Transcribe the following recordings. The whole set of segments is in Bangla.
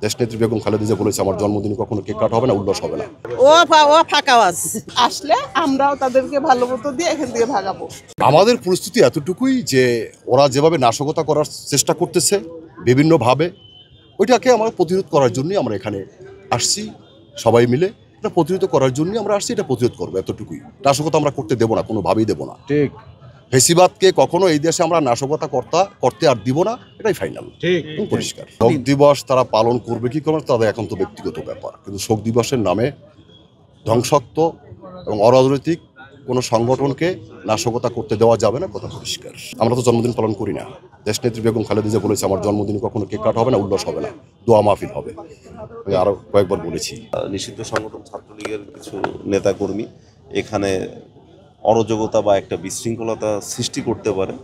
দেশনেত্রী বেগম খালেদা জিয়া বলেছে আমার জন্মদিনে কখনো কেক কাটা হবে না, উল্লাস হবে না। ও ফাঁকাওয়াজ আসলে আমরাও তাদেরকে ভালো মতো দিয়ে এখান থেকে ভাগাবো। আমাদের পরিস্থিতি এতটুকুই যে ওরা যেভাবে নাশকতা করার চেষ্টা করতেছে বিভিন্নভাবে, ওইটাকে আমরা প্রতিরোধ করার জন্যই আমরা এখানে আসছি। সবাই মিলে এটা প্রতিরোধ করার জন্যই আমরা আসছি, এটা প্রতিরোধ করবো, এতটুকুই। নাশকতা আমরা করতে দেবো না, কোনোভাবেই দেবো না। ঠিক। ফেসিবাদকে কখনো এই দেশে আমরা নাশকতা করতে আর দিব না, এটাই ফাইনাল, পরিষ্কার। শোক দিবস তারা পালন করবে কি করবে তাদের এখন তো ব্যক্তিগত ব্যাপার, কিন্তু শোক দিবসের নামে ধ্বংসাত্মক এবং অরাজনৈতিক কোনো সংগঠনকে নাশকতা করতে দেওয়া যাবে না, কথা পরিষ্কার। আমরা তো জন্মদিন পালন করি না। দেশনেত্রী বেগম খালেদা জিয়া বলেছে আমার জন্মদিনে কখনো কেক কাটা হবে না, উল্লাস হবে না, দোয়া মাহফিল হবে। আমি আরো কয়েকবার বলেছি। নিষিদ্ধ সংগঠন ছাত্রলীগের কিছু নেতাকর্মী এখানে অরাজকতা বা একটা বিশৃঙ্খলতা সৃষ্টি করতে পারে।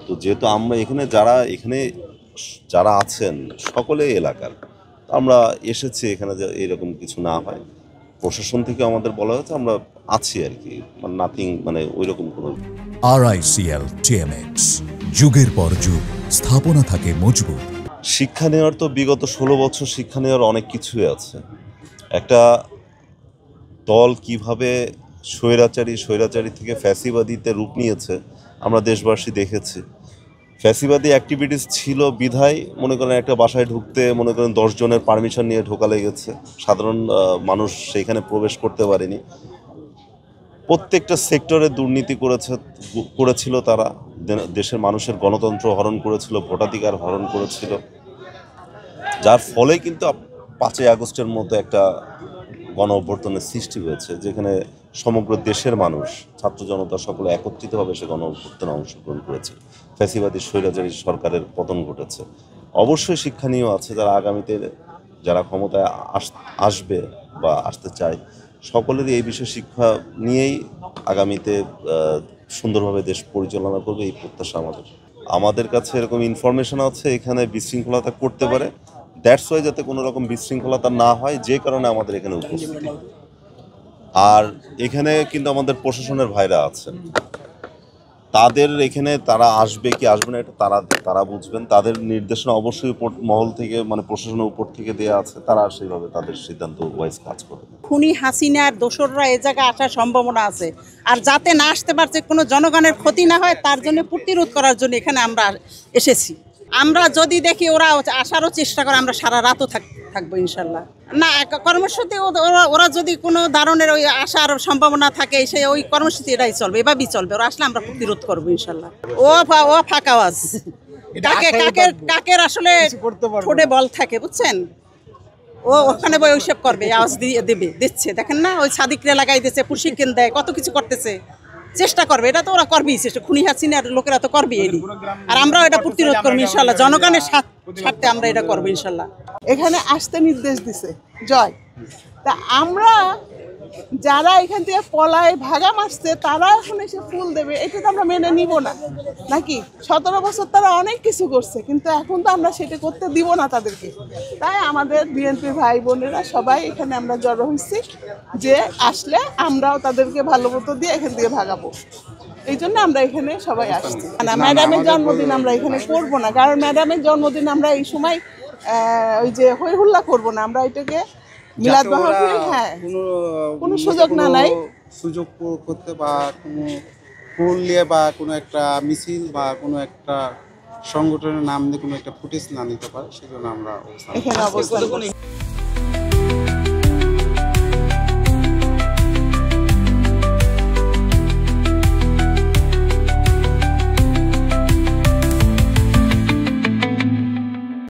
তো যেহেতু আমরা এখানে যারা আছেন সকলে এলাকার, আমরা এসেছি এখানে যে এরকম কিছু না হয়। প্রশাসন থেকে আমাদের বলা হয়েছে আমরা আছি আর কি, নাথিং, মানে ওই রকম কোনো। RICL TMX, যুগের পর যুগ স্থাপনা থাকে মজবুত। শিক্ষা নেওয়ার তো বিগত 16 বছর শিক্ষা নেওয়ার অনেক কিছুই আছে। একটা দল কিভাবে স্বৈরাচারী থেকে ফ্যাসিবাদীতে রূপ নিয়েছে আমরা দেশবাসী দেখেছি। ফ্যাসিবাদী অ্যাক্টিভিটিস ছিল বিধায় মনে করেন একটা বাসায় ঢুকতে মনে করেন 10 জনের পারমিশন নিয়ে ঢোকা লেগেছে, সাধারণ মানুষ সেইখানে প্রবেশ করতে পারেনি। প্রত্যেকটা সেক্টরে দুর্নীতি করেছিল তারা, দেশের মানুষের গণতন্ত্র হরণ করেছিল, ভোটাধিকার হরণ করেছিল, যার ফলে কিন্তু 5ই আগস্টের মতো একটা গণ অভ্যর্থনের সৃষ্টি হয়েছে, যেখানে সমগ্র দেশের মানুষ, ছাত্র জনতা সকলে একত্রিতভাবে সে গণ অভ্যর্থনে অংশগ্রহণ করেছে। ফ্যাসিবাদী স্বৈরাচারী সরকারের পতন ঘটেছে। অবশ্যই শিক্ষণীয় আছে, যারা আগামীতে যারা ক্ষমতায় আসবে বা আসতে চায় সকলেরই এই বিষয়ে শিক্ষা নিয়েই আগামীতে সুন্দরভাবে দেশ পরিচালনা করবে, এই প্রত্যাশা আমাদের কাছে এরকম ইনফরমেশন আছে এখানে বিশৃঙ্খলতা করতে পারে। দ্যাটস ওয়াই যাতে কোনো রকম বিশৃঙ্খলতা না হয়, যে কারণে আমাদের এখানে উপস্থিতি। আর এখানে কিন্তু আমাদের প্রশাসনের ভাইরা আছেন, তাদের এখানে তারা আসবে কি আসবে না এটা তারা বুঝবেন। তাদের নির্দেশনা অবশ্যই উপর মহল থেকে, মানে প্রশাসনের উপর থেকে দেওয়া আছে, তারা সেইভাবে তাদের সিদ্ধান্ত ওয়াইজ কাজ করবে। খুনি হাসিনার দোসররা এ জায়গায় আসার সম্ভাবনা আছে, আর যাতে না আসতে পারছে, কোনো জনগণের ক্ষতি না হয় তার জন্য প্রতিরোধ করার জন্য এখানে আমরা এসেছি। আমরা যদি দেখি ওরা আসারও চেষ্টা করে, আমরা সারা রাতও থাকবো ইনশাল্লাহ। না, কর্মসূচি ওরা যদি কোনো ধরনের ওই আসার সম্ভাবনা থাকে, ওই কর্মসূচি এটাই চলবে, এভাবেই চলবে। ওরা আসলে আমরা প্রতিরোধ করবো ইনশাল্লাহ। ও ফাঁকাওয়াজ কাকের আসলে ঠোঁটে বল থাকে, বুঝছেন? ও ওখানে বই ওইসব করবে, আওয়াজ দিচ্ছে, দেখেন না, ওই সাদিকরে লাগাই দিচ্ছে, প্রশিক্ষণ দেয়, কত কিছু করতেছে, চেষ্টা করবে। এটা তো ওরা করবেই, চেষ্টা খুনি হাসিনার লোকেরা তো করবেই এটি, আর আমরাও এটা প্রতিরোধ করবো ইনশাল্লাহ। জনগণের স্বার্থে আমরা এটা করবো ইনশাল্লাহ। এখানে আসতে নির্দেশ দিছে জয়, তা আমরা যারা এখান থেকে পলায় ভাগা মারছে তারা এখন এসে ফুল দেবে, এটা তো আমরা মেনে নিব না নাকি? 17 বছর তারা অনেক কিছু করছে, কিন্তু এখন তো আমরা সেটা করতে দিব না তাদেরকে। তাই আমাদের বিএনপি ভাই বোনেরা সবাই এখানে আমরা জড়ো হয়েছি যে আসলে আমরাও তাদেরকে ভালো মতো দিয়ে এখান থেকে ভাগাবো। এই জন্য আমরা এখানে সবাই আসছি। না, ম্যাডামের জন্মদিন আমরা এখানে করবো না, কারণ ম্যাডামের জন্মদিন আমরা এই সময় ওই যে হই হুল্লা করবো না, আমরা এটাকে মিলাদ মাহফিল, হ্যাঁ, কোনো সুযোগ না নাই সুযোগ করতে, বা কোনো ফুল নিয়ে বা কোনো একটা মিছিল বা কোনো একটা সংগঠনের নাম দিয়ে কোনো একটা ফুটেজ না নিতে পারে, সেজন্য আমরা এখানে অবস্থান